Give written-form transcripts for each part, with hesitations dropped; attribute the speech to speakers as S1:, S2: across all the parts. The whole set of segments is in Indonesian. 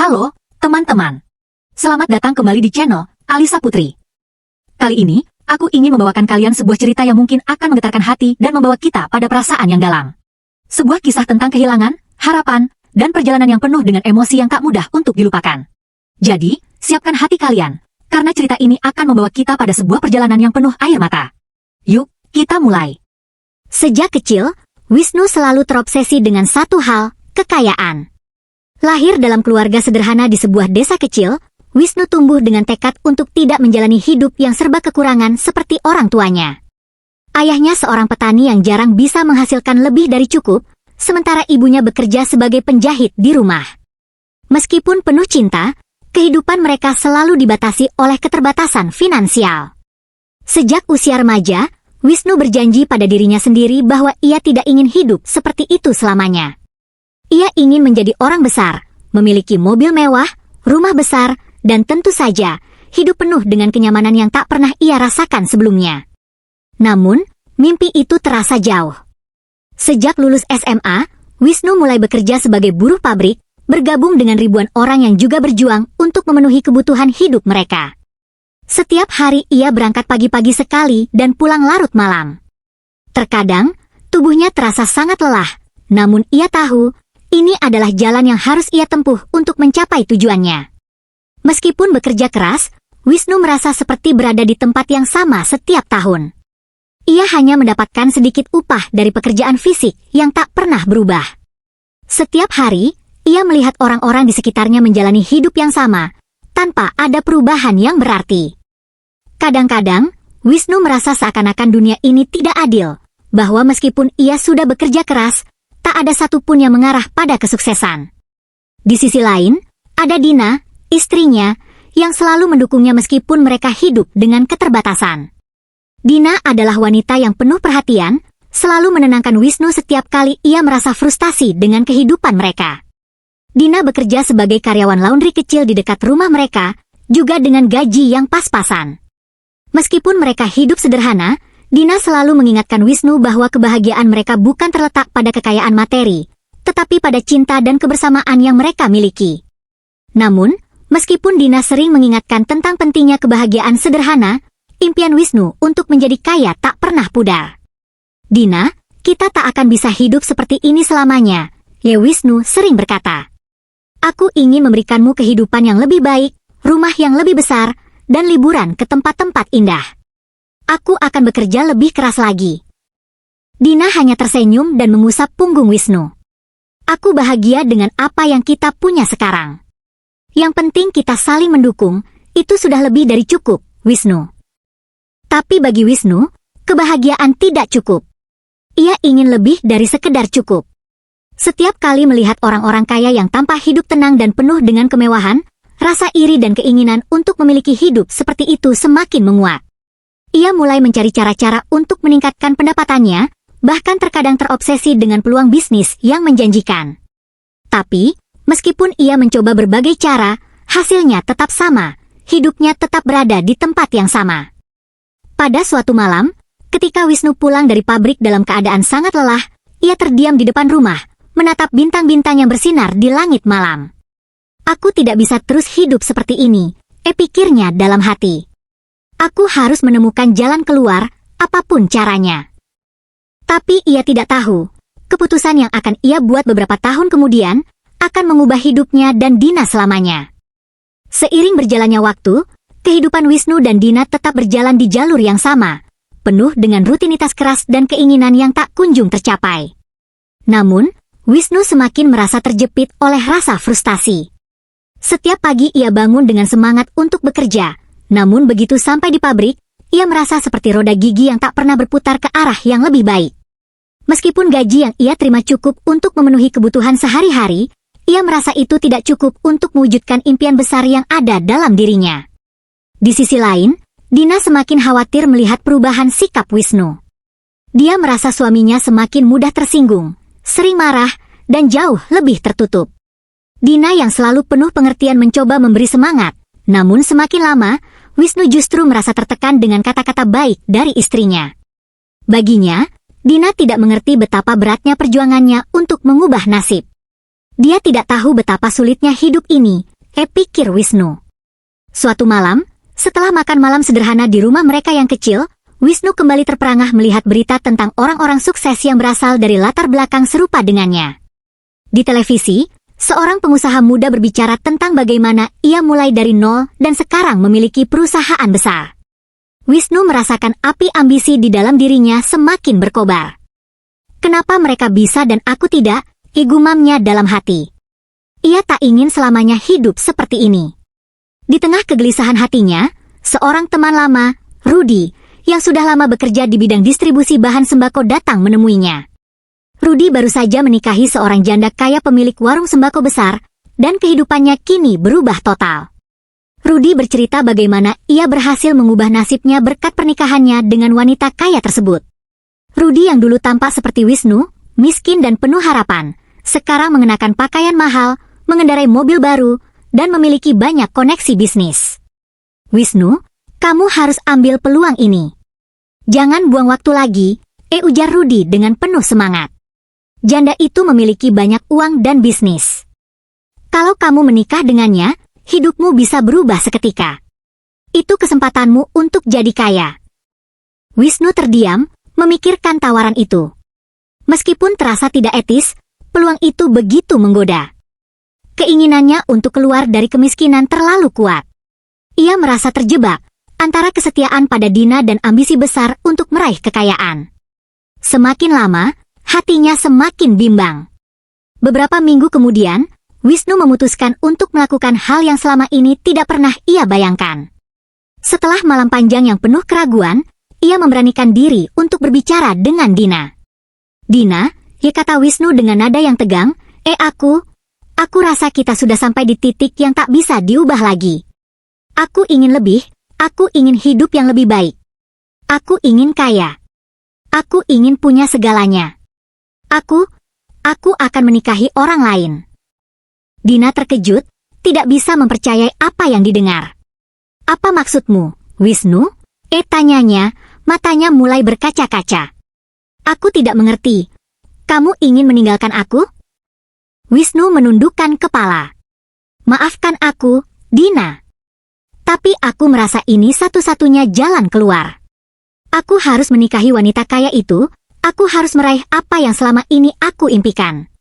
S1: Halo, teman-teman. Selamat datang kembali di channel Alisa Putri. Kali ini, aku ingin membawakan kalian sebuah cerita yang mungkin akan menggetarkan hati dan membawa kita pada perasaan yang dalam. Sebuah kisah tentang kehilangan, harapan, dan perjalanan yang penuh dengan emosi yang tak mudah untuk dilupakan. Jadi, siapkan hati kalian, karena cerita ini akan membawa kita pada sebuah perjalanan yang penuh air mata. Yuk, kita mulai.
S2: Sejak kecil, Wisnu selalu terobsesi dengan satu hal, kekayaan. Lahir dalam keluarga sederhana di sebuah desa kecil, Wisnu tumbuh dengan tekad untuk tidak menjalani hidup yang serba kekurangan seperti orang tuanya. Ayahnya seorang petani yang jarang bisa menghasilkan lebih dari cukup, sementara ibunya bekerja sebagai penjahit di rumah. Meskipun penuh cinta, kehidupan mereka selalu dibatasi oleh keterbatasan finansial. Sejak usia remaja, Wisnu berjanji pada dirinya sendiri bahwa ia tidak ingin hidup seperti itu selamanya. Ia ingin menjadi orang besar, memiliki mobil mewah, rumah besar, dan tentu saja, hidup penuh dengan kenyamanan yang tak pernah ia rasakan sebelumnya. Namun, mimpi itu terasa jauh. Sejak lulus SMA, Wisnu mulai bekerja sebagai buruh pabrik, bergabung dengan ribuan orang yang juga berjuang untuk memenuhi kebutuhan hidup mereka. Setiap hari ia berangkat pagi-pagi sekali dan pulang larut malam. Terkadang, tubuhnya terasa sangat lelah, namun ia tahu, ini adalah jalan yang harus ia tempuh untuk mencapai tujuannya. Meskipun bekerja keras, Wisnu merasa seperti berada di tempat yang sama setiap tahun. Ia hanya mendapatkan sedikit upah dari pekerjaan fisik yang tak pernah berubah. Setiap hari, ia melihat orang-orang di sekitarnya menjalani hidup yang sama, tanpa ada perubahan yang berarti. Kadang-kadang, Wisnu merasa seakan-akan dunia ini tidak adil, bahwa meskipun ia sudah bekerja keras, tak ada satupun yang mengarah pada kesuksesan. Di sisi lain, ada Dina, istrinya, yang selalu mendukungnya meskipun mereka hidup dengan keterbatasan. Dina adalah wanita yang penuh perhatian, selalu menenangkan Wisnu setiap kali ia merasa frustasi dengan kehidupan mereka. Dina bekerja sebagai karyawan laundry kecil di dekat rumah mereka, juga dengan gaji yang pas-pasan. Meskipun mereka hidup sederhana, Dina selalu mengingatkan Wisnu bahwa kebahagiaan mereka bukan terletak pada kekayaan materi, tetapi pada cinta dan kebersamaan yang mereka miliki. Namun, meskipun Dina sering mengingatkan tentang pentingnya kebahagiaan sederhana, impian Wisnu untuk menjadi kaya tak pernah pudar. "Dina, kita tak akan bisa hidup seperti ini selamanya," Wisnu sering berkata. "Aku ingin memberikanmu kehidupan yang lebih baik, rumah yang lebih besar, dan liburan ke tempat-tempat indah. Aku akan bekerja lebih keras lagi." Dina hanya tersenyum dan mengusap punggung Wisnu. "Aku bahagia dengan apa yang kita punya sekarang. Yang penting kita saling mendukung, itu sudah lebih dari cukup, Wisnu." Tapi bagi Wisnu, kebahagiaan tidak cukup. Ia ingin lebih dari sekedar cukup. Setiap kali melihat orang-orang kaya yang tampak hidup tenang dan penuh dengan kemewahan, rasa iri dan keinginan untuk memiliki hidup seperti itu semakin menguat. Ia mulai mencari cara-cara untuk meningkatkan pendapatannya, bahkan terkadang terobsesi dengan peluang bisnis yang menjanjikan. Tapi, meskipun ia mencoba berbagai cara, hasilnya tetap sama, hidupnya tetap berada di tempat yang sama. Pada suatu malam, ketika Wisnu pulang dari pabrik dalam keadaan sangat lelah, ia terdiam di depan rumah, menatap bintang-bintang yang bersinar di langit malam. "Aku tidak bisa terus hidup seperti ini," pikirnya dalam hati. "Aku harus menemukan jalan keluar, apapun caranya." Tapi ia tidak tahu, keputusan yang akan ia buat beberapa tahun kemudian, akan mengubah hidupnya dan Dina selamanya. Seiring berjalannya waktu, kehidupan Wisnu dan Dina tetap berjalan di jalur yang sama, penuh dengan rutinitas keras dan keinginan yang tak kunjung tercapai. Namun, Wisnu semakin merasa terjepit oleh rasa frustasi. Setiap pagi ia bangun dengan semangat untuk bekerja, namun begitu sampai di pabrik, ia merasa seperti roda gigi yang tak pernah berputar ke arah yang lebih baik. Meskipun gaji yang ia terima cukup untuk memenuhi kebutuhan sehari-hari, ia merasa itu tidak cukup untuk mewujudkan impian besar yang ada dalam dirinya. Di sisi lain, Dina semakin khawatir melihat perubahan sikap Wisnu. Dia merasa suaminya semakin mudah tersinggung, sering marah, dan jauh lebih tertutup. Dina yang selalu penuh pengertian mencoba memberi semangat, namun semakin lama, Wisnu justru merasa tertekan dengan kata-kata baik dari istrinya. Baginya, Dina tidak mengerti betapa beratnya perjuangannya untuk mengubah nasib. Dia tidak tahu betapa sulitnya hidup ini, pikir Wisnu. Suatu malam, setelah makan malam sederhana di rumah mereka yang kecil, Wisnu kembali terperangah melihat berita tentang orang-orang sukses yang berasal dari latar belakang serupa dengannya. Di televisi, seorang pengusaha muda berbicara tentang bagaimana ia mulai dari nol dan sekarang memiliki perusahaan besar. Wisnu merasakan api ambisi di dalam dirinya semakin berkobar. Kenapa mereka bisa dan aku tidak? Gumamnya dalam hati. Ia tak ingin selamanya hidup seperti ini. Di tengah kegelisahan hatinya, seorang teman lama, Rudy, yang sudah lama bekerja di bidang distribusi bahan sembako datang menemuinya. Rudy baru saja menikahi seorang janda kaya pemilik warung sembako besar, dan kehidupannya kini berubah total. Rudy bercerita bagaimana ia berhasil mengubah nasibnya berkat pernikahannya dengan wanita kaya tersebut. Rudy yang dulu tampak seperti Wisnu, miskin dan penuh harapan, sekarang mengenakan pakaian mahal, mengendarai mobil baru, dan memiliki banyak koneksi bisnis. Wisnu, kamu harus ambil peluang ini. Jangan buang waktu lagi, ujar Rudy dengan penuh semangat. Janda itu memiliki banyak uang dan bisnis. Kalau kamu menikah dengannya, hidupmu bisa berubah seketika. Itu kesempatanmu untuk jadi kaya. Wisnu terdiam, memikirkan tawaran itu. Meskipun terasa tidak etis, peluang itu begitu menggoda. Keinginannya untuk keluar dari kemiskinan terlalu kuat. Ia merasa terjebak antara kesetiaan pada Dina dan ambisi besar untuk meraih kekayaan. Semakin lama, hatinya semakin bimbang. Beberapa minggu kemudian, Wisnu memutuskan untuk melakukan hal yang selama ini tidak pernah ia bayangkan. Setelah malam panjang yang penuh keraguan, ia memberanikan diri untuk berbicara dengan Dina. Dina, kata Wisnu dengan nada yang tegang, aku rasa kita sudah sampai di titik yang tak bisa diubah lagi. Aku ingin lebih, aku ingin hidup yang lebih baik. Aku ingin kaya. Aku ingin punya segalanya. Aku akan menikahi orang lain. Dina terkejut, tidak bisa mempercayai apa yang didengar. Apa maksudmu, Wisnu? Tanyanya, matanya mulai berkaca-kaca. Aku tidak mengerti. Kamu ingin meninggalkan aku? Wisnu menundukkan kepala. Maafkan aku, Dina. Tapi aku merasa ini satu-satunya jalan keluar. Aku harus menikahi wanita kaya itu, aku harus meraih apa yang selama ini aku impikan.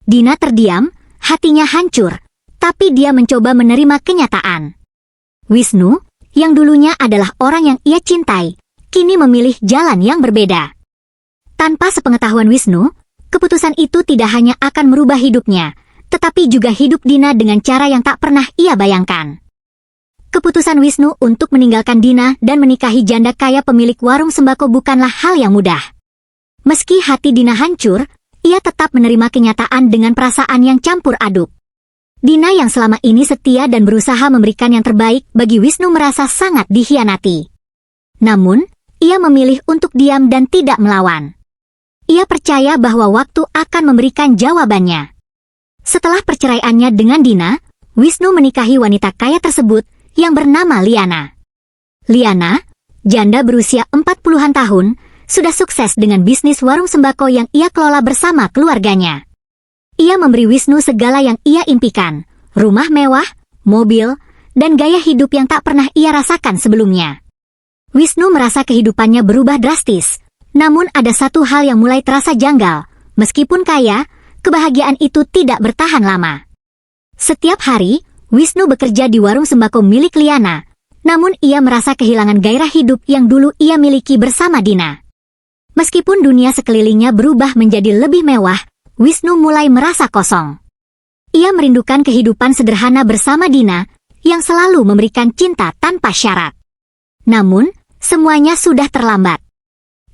S2: Dina terdiam, hatinya hancur, tapi dia mencoba menerima kenyataan. Wisnu, yang dulunya adalah orang yang ia cintai, kini memilih jalan yang berbeda. Tanpa sepengetahuan Wisnu, keputusan itu tidak hanya akan merubah hidupnya, tetapi juga hidup Dina dengan cara yang tak pernah ia bayangkan. Keputusan Wisnu untuk meninggalkan Dina dan menikahi janda kaya pemilik warung sembako bukanlah hal yang mudah. Meski hati Dina hancur, ia tetap menerima kenyataan dengan perasaan yang campur aduk. Dina yang selama ini setia dan berusaha memberikan yang terbaik bagi Wisnu merasa sangat dikhianati. Namun, ia memilih untuk diam dan tidak melawan. Ia percaya bahwa waktu akan memberikan jawabannya. Setelah perceraiannya dengan Dina, Wisnu menikahi wanita kaya tersebut yang bernama Liana. Liana, janda berusia 40-an tahun, sudah sukses dengan bisnis warung sembako yang ia kelola bersama keluarganya. Ia memberi Wisnu segala yang ia impikan, rumah mewah, mobil, dan gaya hidup yang tak pernah ia rasakan sebelumnya. Wisnu merasa kehidupannya berubah drastis, namun ada satu hal yang mulai terasa janggal, meskipun kaya, kebahagiaan itu tidak bertahan lama. Setiap hari, Wisnu bekerja di warung sembako milik Liana, namun ia merasa kehilangan gairah hidup yang dulu ia miliki bersama Dina. Meskipun dunia sekelilingnya berubah menjadi lebih mewah, Wisnu mulai merasa kosong. Ia merindukan kehidupan sederhana bersama Dina, yang selalu memberikan cinta tanpa syarat. Namun, semuanya sudah terlambat.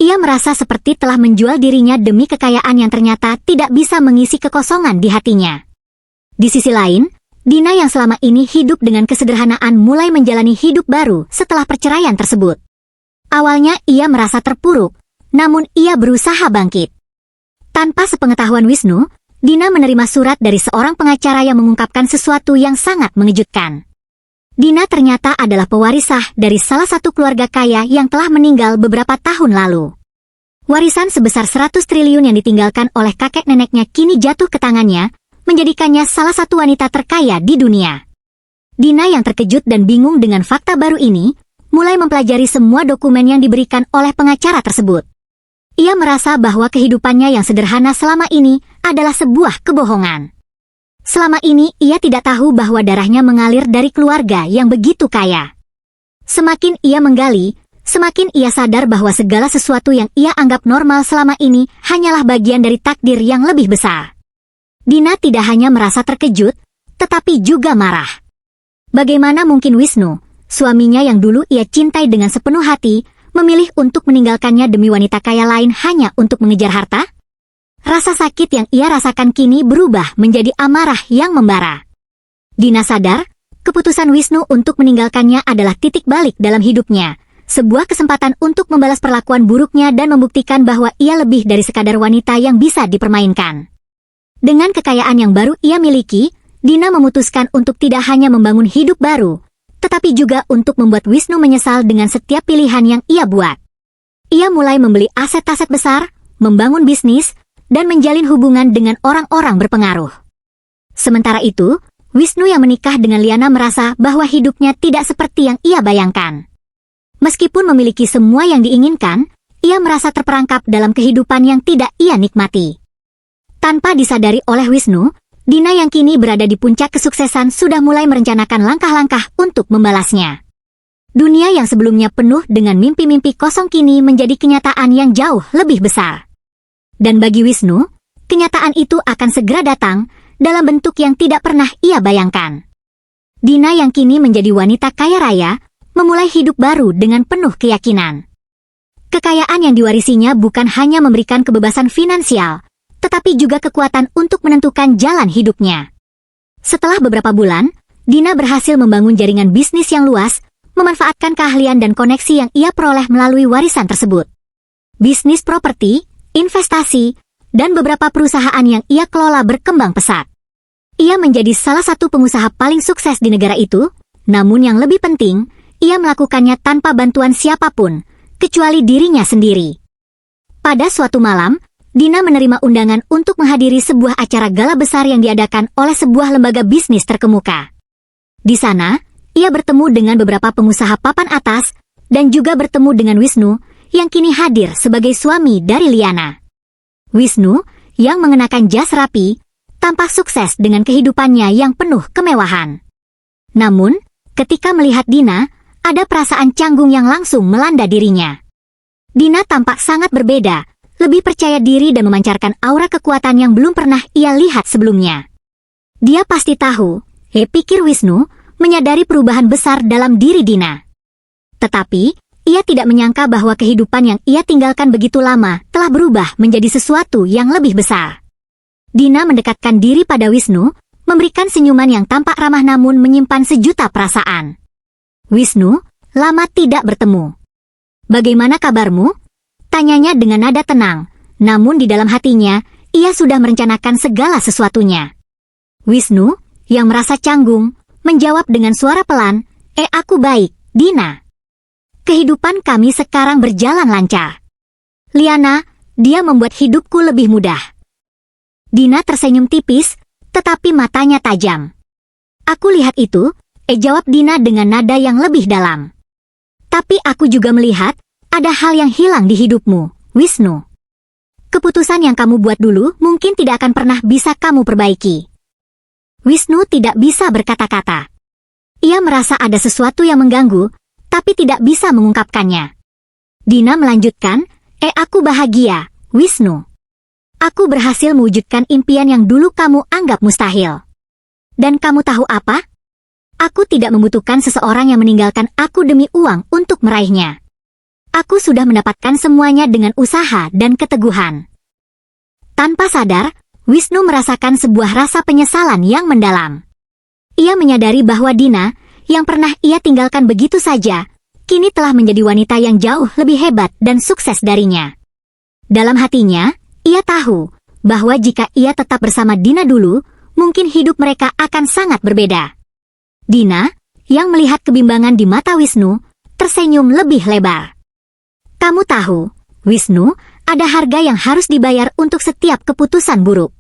S2: Ia merasa seperti telah menjual dirinya demi kekayaan yang ternyata tidak bisa mengisi kekosongan di hatinya. Di sisi lain, Dina yang selama ini hidup dengan kesederhanaan mulai menjalani hidup baru setelah perceraian tersebut. Awalnya ia merasa terpuruk, namun ia berusaha bangkit. Tanpa sepengetahuan Wisnu, Dina menerima surat dari seorang pengacara yang mengungkapkan sesuatu yang sangat mengejutkan. Dina ternyata adalah pewaris sah dari salah satu keluarga kaya yang telah meninggal beberapa tahun lalu. Warisan sebesar 100 triliun yang ditinggalkan oleh kakek neneknya kini jatuh ke tangannya, menjadikannya salah satu wanita terkaya di dunia. Dina yang terkejut dan bingung dengan fakta baru ini, mulai mempelajari semua dokumen yang diberikan oleh pengacara tersebut. Ia merasa bahwa kehidupannya yang sederhana selama ini adalah sebuah kebohongan. Selama ini ia tidak tahu bahwa darahnya mengalir dari keluarga yang begitu kaya. Semakin ia menggali, semakin ia sadar bahwa segala sesuatu yang ia anggap normal selama ini hanyalah bagian dari takdir yang lebih besar. Dina tidak hanya merasa terkejut, tetapi juga marah. Bagaimana mungkin Wisnu, suaminya yang dulu ia cintai dengan sepenuh hati, memilih untuk meninggalkannya demi wanita kaya lain hanya untuk mengejar harta? Rasa sakit yang ia rasakan kini berubah menjadi amarah yang membara. Dina sadar, keputusan Wisnu untuk meninggalkannya adalah titik balik dalam hidupnya, sebuah kesempatan untuk membalas perlakuan buruknya dan membuktikan bahwa ia lebih dari sekadar wanita yang bisa dipermainkan. Dengan kekayaan yang baru ia miliki, Dina memutuskan untuk tidak hanya membangun hidup baru, tetapi juga untuk membuat Wisnu menyesal dengan setiap pilihan yang ia buat. Ia mulai membeli aset-aset besar, membangun bisnis, dan menjalin hubungan dengan orang-orang berpengaruh. Sementara itu, Wisnu yang menikah dengan Liana merasa bahwa hidupnya tidak seperti yang ia bayangkan. Meskipun memiliki semua yang diinginkan, ia merasa terperangkap dalam kehidupan yang tidak ia nikmati. Tanpa disadari oleh Wisnu, Dina yang kini berada di puncak kesuksesan sudah mulai merencanakan langkah-langkah untuk membalasnya. Dunia yang sebelumnya penuh dengan mimpi-mimpi kosong kini menjadi kenyataan yang jauh lebih besar. Dan bagi Wisnu, kenyataan itu akan segera datang dalam bentuk yang tidak pernah ia bayangkan. Dina yang kini menjadi wanita kaya raya, memulai hidup baru dengan penuh keyakinan. Kekayaan yang diwarisinya bukan hanya memberikan kebebasan finansial, tetapi juga kekuatan untuk menentukan jalan hidupnya. Setelah beberapa bulan, Dina berhasil membangun jaringan bisnis yang luas, memanfaatkan keahlian dan koneksi yang ia peroleh melalui warisan tersebut. Bisnis properti, investasi, dan beberapa perusahaan yang ia kelola berkembang pesat. Ia menjadi salah satu pengusaha paling sukses di negara itu, namun yang lebih penting, ia melakukannya tanpa bantuan siapapun, kecuali dirinya sendiri. Pada suatu malam, Dina menerima undangan untuk menghadiri sebuah acara gala besar yang diadakan oleh sebuah lembaga bisnis terkemuka. Di sana, ia bertemu dengan beberapa pengusaha papan atas, dan juga bertemu dengan Wisnu, yang kini hadir sebagai suami dari Liana. Wisnu, yang mengenakan jas rapi, tampak sukses dengan kehidupannya yang penuh kemewahan. Namun, ketika melihat Dina, ada perasaan canggung yang langsung melanda dirinya. Dina tampak sangat berbeda, lebih percaya diri dan memancarkan aura kekuatan yang belum pernah ia lihat sebelumnya. Dia pasti tahu, pikir Wisnu, menyadari perubahan besar dalam diri Dina. Tetapi, ia tidak menyangka bahwa kehidupan yang ia tinggalkan begitu lama telah berubah menjadi sesuatu yang lebih besar. Dina mendekatkan diri pada Wisnu, memberikan senyuman yang tampak ramah namun menyimpan sejuta perasaan. Wisnu, lama tidak bertemu. Bagaimana kabarmu? Tanyanya dengan nada tenang, namun di dalam hatinya, ia sudah merencanakan segala sesuatunya. Wisnu, yang merasa canggung, menjawab dengan suara pelan, aku baik, Dina. Kehidupan kami sekarang berjalan lancar. Liana, dia membuat hidupku lebih mudah. Dina tersenyum tipis, tetapi matanya tajam. Aku lihat itu, jawab Dina dengan nada yang lebih dalam. Tapi aku juga melihat, ada hal yang hilang di hidupmu, Wisnu. Keputusan yang kamu buat dulu mungkin tidak akan pernah bisa kamu perbaiki. Wisnu tidak bisa berkata-kata. Ia merasa ada sesuatu yang mengganggu, tapi tidak bisa mengungkapkannya. Dina melanjutkan, aku bahagia, Wisnu. Aku berhasil mewujudkan impian yang dulu kamu anggap mustahil. Dan kamu tahu apa? Aku tidak membutuhkan seseorang yang meninggalkan aku demi uang untuk meraihnya. Aku sudah mendapatkan semuanya dengan usaha dan keteguhan. Tanpa sadar, Wisnu merasakan sebuah rasa penyesalan yang mendalam. Ia menyadari bahwa Dina, yang pernah ia tinggalkan begitu saja, kini telah menjadi wanita yang jauh lebih hebat dan sukses darinya. Dalam hatinya, ia tahu bahwa jika ia tetap bersama Dina dulu, mungkin hidup mereka akan sangat berbeda. Dina, yang melihat kebimbangan di mata Wisnu, tersenyum lebih lebar. Kamu tahu, Wisnu, ada harga yang harus dibayar untuk setiap keputusan buruk.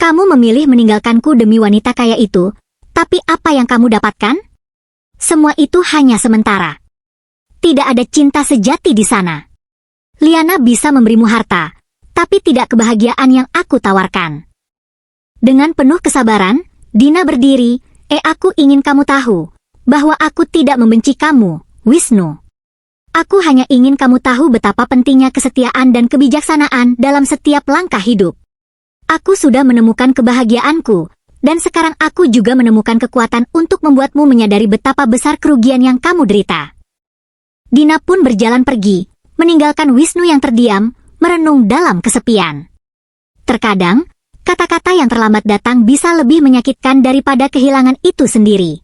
S2: Kamu memilih meninggalkanku demi wanita kaya itu, Tapi apa yang kamu dapatkan? Semua itu hanya sementara. Tidak ada cinta sejati di sana. Liana bisa memberimu harta, tapi tidak kebahagiaan yang aku tawarkan. Dengan penuh kesabaran, Dina berdiri. Aku ingin kamu tahu bahwa aku tidak membenci kamu, Wisnu. Aku hanya ingin kamu tahu betapa pentingnya kesetiaan dan kebijaksanaan dalam setiap langkah hidup. Aku sudah menemukan kebahagiaanku, dan sekarang aku juga menemukan kekuatan untuk membuatmu menyadari betapa besar kerugian yang kamu derita. Dina pun berjalan pergi, meninggalkan Wisnu yang terdiam, merenung dalam kesepian. Terkadang, kata-kata yang terlambat datang bisa lebih menyakitkan daripada kehilangan itu sendiri.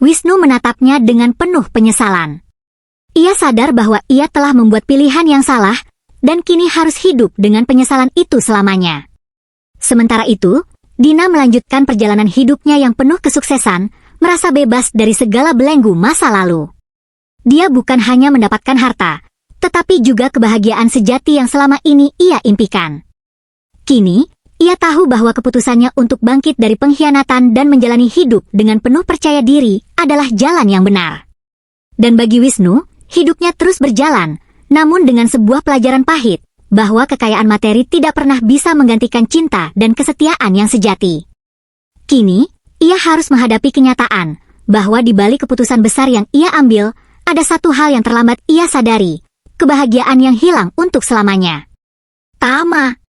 S2: Wisnu menatapnya dengan penuh penyesalan. Ia sadar bahwa ia telah membuat pilihan yang salah, dan kini harus hidup dengan penyesalan itu selamanya. Sementara itu, Dina melanjutkan perjalanan hidupnya yang penuh kesuksesan, merasa bebas dari segala belenggu masa lalu. Dia bukan hanya mendapatkan harta, tetapi juga kebahagiaan sejati yang selama ini ia impikan. Kini, ia tahu bahwa keputusannya untuk bangkit dari pengkhianatan dan menjalani hidup dengan penuh percaya diri adalah jalan yang benar. Dan bagi Wisnu, hidupnya terus berjalan, namun dengan sebuah pelajaran pahit, bahwa kekayaan materi tidak pernah bisa menggantikan cinta dan kesetiaan yang sejati. Kini, ia harus menghadapi kenyataan, bahwa di balik keputusan besar yang ia ambil, ada satu hal yang terlambat ia sadari, kebahagiaan yang hilang untuk selamanya. Tama.